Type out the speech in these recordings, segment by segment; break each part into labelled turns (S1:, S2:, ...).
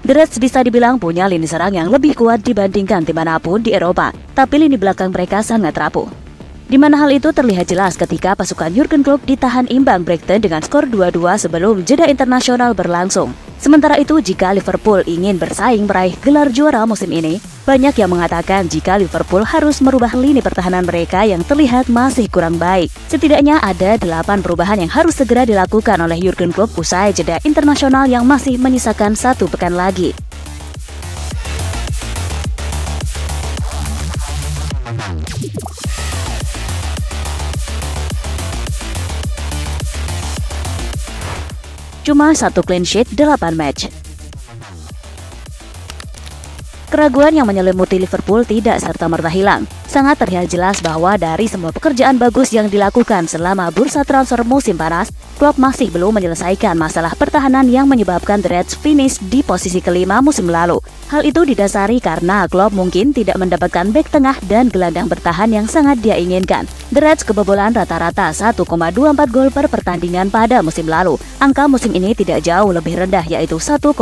S1: The Reds bisa dibilang punya lini serang yang lebih kuat dibandingkan tim manapun di Eropa, tapi lini belakang mereka sangat rapuh. Di mana hal itu terlihat jelas ketika pasukan Jurgen Klopp ditahan imbang Brighton dengan skor 2-2 sebelum jeda internasional berlangsung. Sementara itu, jika Liverpool ingin bersaing meraih gelar juara musim ini, banyak yang mengatakan jika Liverpool harus merubah lini pertahanan mereka yang terlihat masih kurang baik. Setidaknya ada 8 perubahan yang harus segera dilakukan oleh Jurgen Klopp usai jeda internasional yang masih menyisakan 1 pekan lagi. Cuma 1 clean sheet 8 match. Keraguan yang menyelimuti Liverpool tidak serta-merta hilang. Sangat terlihat jelas bahwa dari semua pekerjaan bagus yang dilakukan selama bursa transfer musim panas, Klopp masih belum menyelesaikan masalah pertahanan yang menyebabkan The Reds finish di posisi kelima musim lalu. Hal itu didasari karena Klopp mungkin tidak mendapatkan bek tengah dan gelandang bertahan yang sangat dia inginkan. The Reds kebobolan rata-rata 1,24 gol per pertandingan pada musim lalu. Angka musim ini tidak jauh lebih rendah, yaitu 1,13.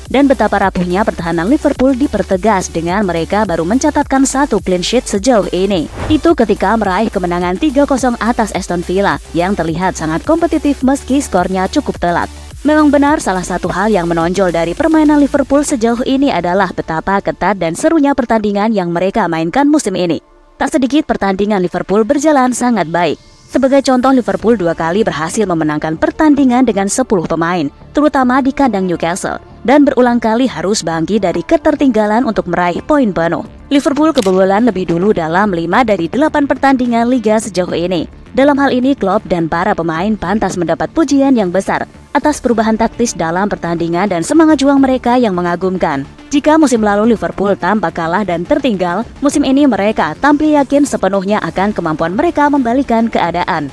S1: Dan betapa rapuhnya pertahanan Liverpool dipertegas dengan mereka baru mencatatkan 1 clean sheet sejauh ini. Itu ketika meraih kemenangan 3-0 atas Aston Villa yang terlihat sangat kompetitif meski skornya cukup telat. Memang benar, salah satu hal yang menonjol dari permainan Liverpool sejauh ini adalah betapa ketat dan serunya pertandingan yang mereka mainkan musim ini. Tak sedikit pertandingan Liverpool berjalan sangat baik. Sebagai contoh, Liverpool 2 kali berhasil memenangkan pertandingan dengan 10 pemain, terutama di kandang Newcastle, dan berulang kali harus bangkit dari ketertinggalan untuk meraih poin penuh. Liverpool kebobolan lebih dulu dalam 5 dari 8 pertandingan Liga sejauh ini. Dalam hal ini, Klopp dan para pemain pantas mendapat pujian yang besar atas perubahan taktis dalam pertandingan dan semangat juang mereka yang mengagumkan. Jika musim lalu Liverpool tampak kalah dan tertinggal, musim ini mereka tampil yakin sepenuhnya akan kemampuan mereka membalikkan keadaan.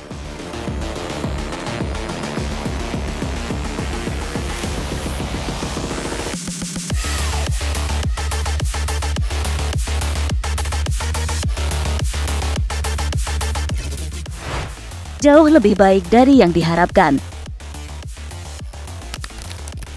S1: Jauh lebih baik dari yang diharapkan.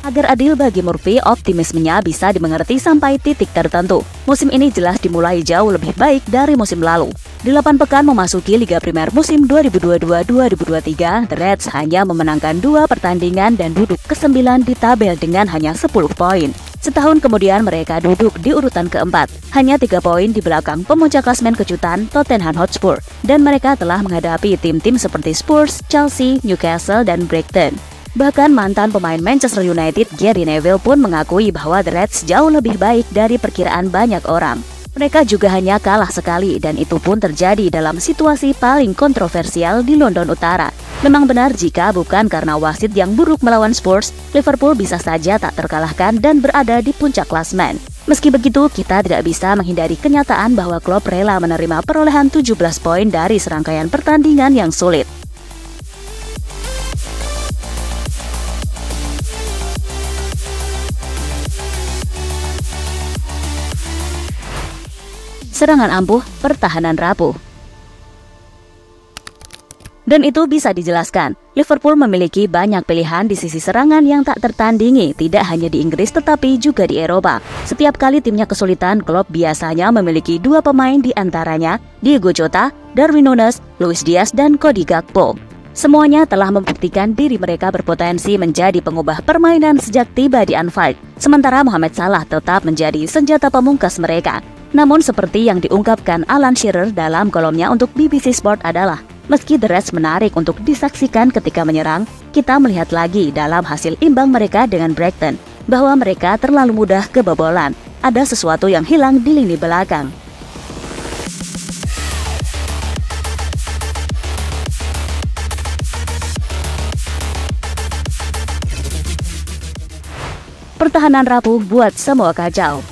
S1: Agar adil bagi Murphy, optimismenya bisa dimengerti sampai titik tertentu. Musim ini jelas dimulai jauh lebih baik dari musim lalu. 8 pekan memasuki Liga Primer musim 2022-2023, The Reds hanya memenangkan 2 pertandingan dan duduk ke-9 di tabel dengan hanya 10 poin. Setahun kemudian mereka duduk di urutan keempat, hanya 3 poin di belakang pemuncak klasemen kejutan Tottenham Hotspur, dan mereka telah menghadapi tim-tim seperti Spurs, Chelsea, Newcastle, dan Brighton. Bahkan mantan pemain Manchester United Gary Neville pun mengakui bahwa The Reds jauh lebih baik dari perkiraan banyak orang. Mereka juga hanya kalah sekali, dan itu pun terjadi dalam situasi paling kontroversial di London Utara. Memang benar, jika bukan karena wasit yang buruk melawan Spurs, Liverpool bisa saja tak terkalahkan dan berada di puncak klasemen. Meski begitu, kita tidak bisa menghindari kenyataan bahwa Klopp rela menerima perolehan 17 poin dari serangkaian pertandingan yang sulit. Serangan ampuh, pertahanan rapuh. Dan itu bisa dijelaskan. Liverpool memiliki banyak pilihan di sisi serangan yang tak tertandingi, tidak hanya di Inggris tetapi juga di Eropa. Setiap kali timnya kesulitan, Klopp biasanya memiliki 2 pemain di antaranya, Diogo Jota, Darwin Núñez, Luis Diaz, dan Cody Gakpo. Semuanya telah membuktikan diri mereka berpotensi menjadi pengubah permainan sejak tiba di Anfield. Sementara Mohamed Salah tetap menjadi senjata pamungkas mereka. Namun seperti yang diungkapkan Alan Shearer dalam kolomnya untuk BBC Sport adalah, meski The Reds menarik untuk disaksikan ketika menyerang, kita melihat lagi dalam hasil imbang mereka dengan Brighton, bahwa mereka terlalu mudah kebobolan. Ada sesuatu yang hilang di lini belakang. Pertahanan rapuh buat semua kacau.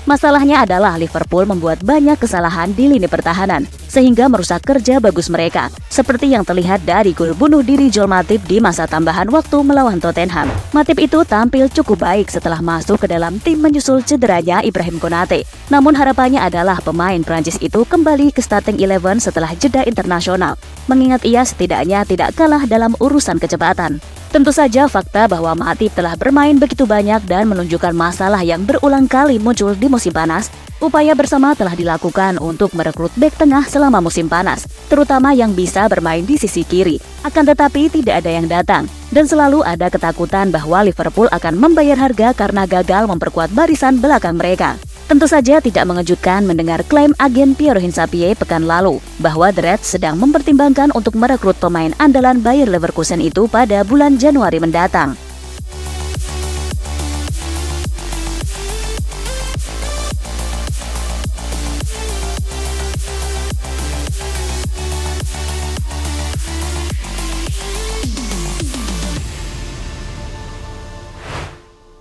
S1: Masalahnya adalah Liverpool membuat banyak kesalahan di lini pertahanan, sehingga merusak kerja bagus mereka, seperti yang terlihat dari gol bunuh diri Joel Matip di masa tambahan waktu melawan Tottenham. Matip itu tampil cukup baik setelah masuk ke dalam tim menyusul cederanya Ibrahim Konate. Namun harapannya adalah pemain Prancis itu kembali ke starting 11 setelah jeda internasional, mengingat ia setidaknya tidak kalah dalam urusan kecepatan. Tentu saja fakta bahwa Matip telah bermain begitu banyak dan menunjukkan masalah yang berulang kali muncul di musim panas, upaya bersama telah dilakukan untuk merekrut bek tengah selama musim panas, terutama yang bisa bermain di sisi kiri. Akan tetapi tidak ada yang datang, dan selalu ada ketakutan bahwa Liverpool akan membayar harga karena gagal memperkuat barisan belakang mereka. Tentu saja tidak mengejutkan mendengar klaim agen Piero Hincapié pekan lalu bahwa The Reds sedang mempertimbangkan untuk merekrut pemain andalan Bayer Leverkusen itu pada bulan Januari mendatang.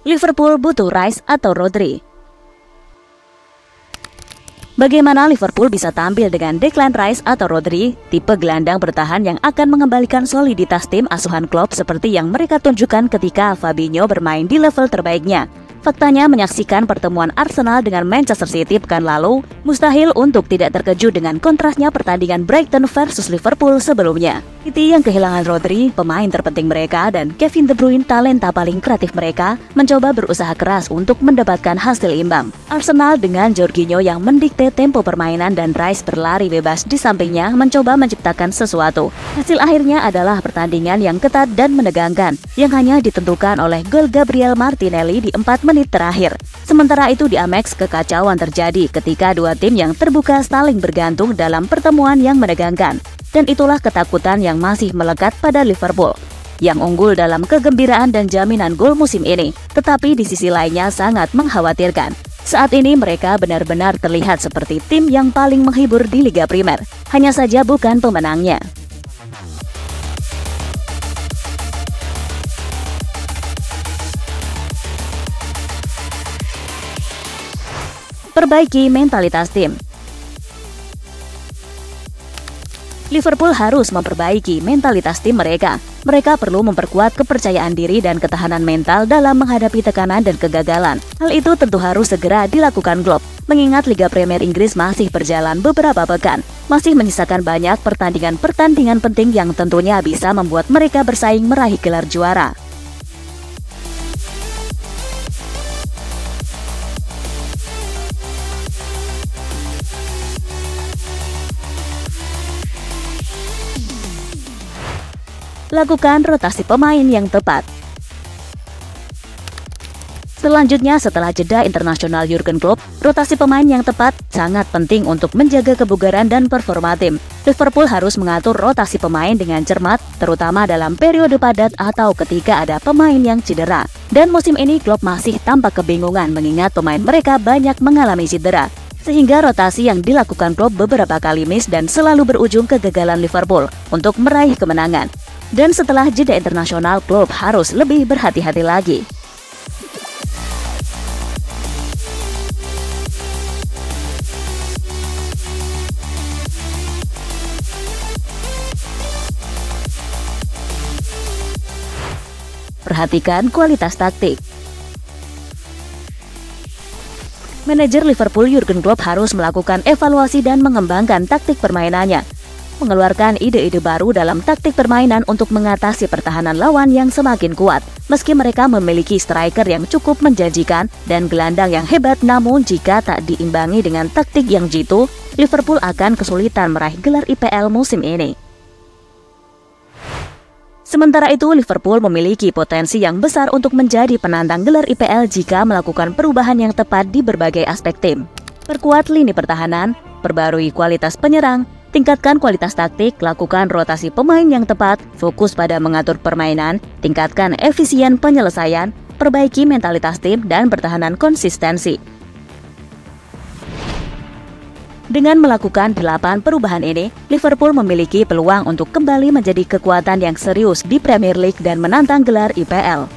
S1: Liverpool butuh Rice atau Rodri. Bagaimana Liverpool bisa tampil dengan Declan Rice atau Rodri, tipe gelandang bertahan yang akan mengembalikan soliditas tim asuhan Klopp seperti yang mereka tunjukkan ketika Fabinho bermain di level terbaiknya? Faktanya, menyaksikan pertemuan Arsenal dengan Manchester City pekan lalu, mustahil untuk tidak terkejut dengan kontrasnya pertandingan Brighton versus Liverpool sebelumnya. City yang kehilangan Rodri, pemain terpenting mereka, dan Kevin De Bruyne, talenta paling kreatif mereka, mencoba berusaha keras untuk mendapatkan hasil imbang. Arsenal dengan Jorginho yang mendikte tempo permainan dan Rice berlari bebas di sampingnya mencoba menciptakan sesuatu. Hasil akhirnya adalah pertandingan yang ketat dan menegangkan, yang hanya ditentukan oleh gol Gabriel Martinelli di 4 menit terakhir. Sementara itu di Amex, kekacauan terjadi ketika dua tim yang terbuka saling bergantung dalam pertemuan yang menegangkan. Dan itulah ketakutan yang masih melekat pada Liverpool, yang unggul dalam kegembiraan dan jaminan gol musim ini, tetapi di sisi lainnya sangat mengkhawatirkan. Saat ini mereka benar-benar terlihat seperti tim yang paling menghibur di Liga Primer, hanya saja bukan pemenangnya. Perbaiki mentalitas tim. Liverpool harus memperbaiki mentalitas tim mereka. Mereka perlu memperkuat kepercayaan diri dan ketahanan mental dalam menghadapi tekanan dan kegagalan. Hal itu tentu harus segera dilakukan Klopp, mengingat Liga Premier Inggris masih berjalan beberapa pekan. Masih menyisakan banyak pertandingan-pertandingan penting yang tentunya bisa membuat mereka bersaing meraih gelar juara. Lakukan rotasi pemain yang tepat. Selanjutnya, setelah jeda internasional Jurgen Klopp, rotasi pemain yang tepat sangat penting untuk menjaga kebugaran dan performa tim. Liverpool harus mengatur rotasi pemain dengan cermat, terutama dalam periode padat atau ketika ada pemain yang cedera. Dan musim ini Klopp masih tampak kebingungan mengingat pemain mereka banyak mengalami cedera, sehingga rotasi yang dilakukan Klopp beberapa kali miss dan selalu berujung kegagalan Liverpool untuk meraih kemenangan. Dan setelah jeda internasional, Klopp harus lebih berhati-hati lagi. Perhatikan kualitas taktik. Manajer Liverpool Jurgen Klopp harus melakukan evaluasi dan mengembangkan taktik permainannya, mengeluarkan ide-ide baru dalam taktik permainan untuk mengatasi pertahanan lawan yang semakin kuat. Meski mereka memiliki striker yang cukup menjanjikan dan gelandang yang hebat, namun jika tak diimbangi dengan taktik yang jitu, Liverpool akan kesulitan meraih gelar IPL musim ini. Sementara itu, Liverpool memiliki potensi yang besar untuk menjadi penantang gelar IPL jika melakukan perubahan yang tepat di berbagai aspek tim. Perkuat lini pertahanan, perbarui kualitas penyerang, tingkatkan kualitas taktik, lakukan rotasi pemain yang tepat, fokus pada mengatur permainan, tingkatkan efisien penyelesaian, perbaiki mentalitas tim, dan pertahanan konsistensi. Dengan melakukan 8 perubahan ini, Liverpool memiliki peluang untuk kembali menjadi kekuatan yang serius di Premier League dan menantang gelar IPL.